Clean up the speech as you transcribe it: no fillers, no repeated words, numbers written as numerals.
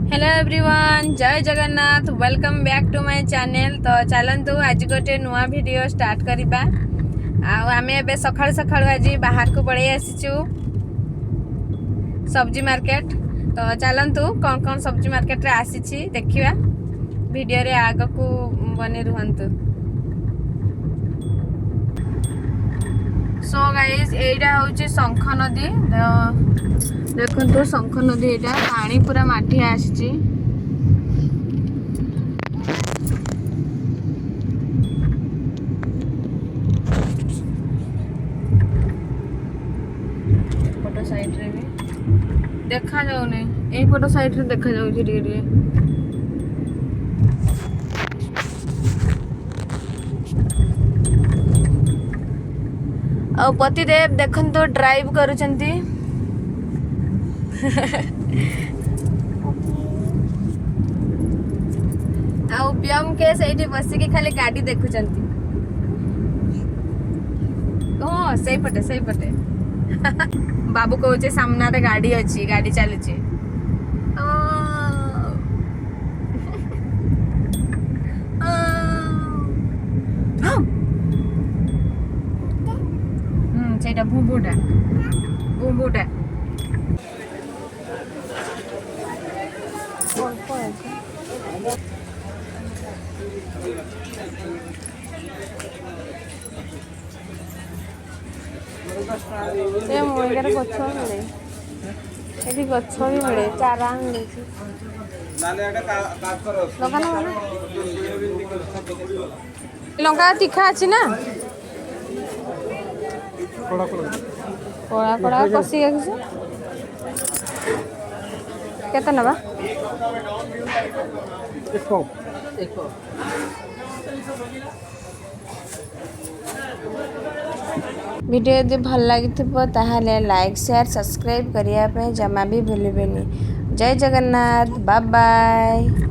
Hello everyone, जय Jagannath. Welcome back to my channel. तो चलतु आज गोटे नुआ वीडियो स्टार्ट करवा। आम ए सकाळु सकाळु आज बाहर को पड़े आसीचु सब्जी मार्केट। तो चलतु कौन कौन सब्जी मार्केट रे आसीची देखिबा। वीडियो रे आग को बने रुहंतु। सो गाइस एटा होची शंख नदी। देखो शंख नदी एटा पानी पूरा माठी आसी। फोटो साइड रे भी देखा जाऊ नहीं, ए फोटो साइड रे देखा जाऊ टिके और पतिदेव देखन तो ड्राइव करूचंती। आउ ब्याम के सही बसिकी खाली गाड़ी देखुचंती। ओ सही पटे बाबू कहूचे सामना रे गाड़ी अच्छी, गाड़ी चलुची। सेटा भूबूटा ये मोइगार गछ मिले, एठी गछ भी मिले, चारा मिले दुकान लंका तीखा अच्छी ना कड़ा कड़ा कषि केते नबा वीडियो यदि भल लगी ताहले लाइक शेयर सब्सक्राइब करिया पे जमा भी भूलिबेनी। जय जगन्नाथ, बाय बाय।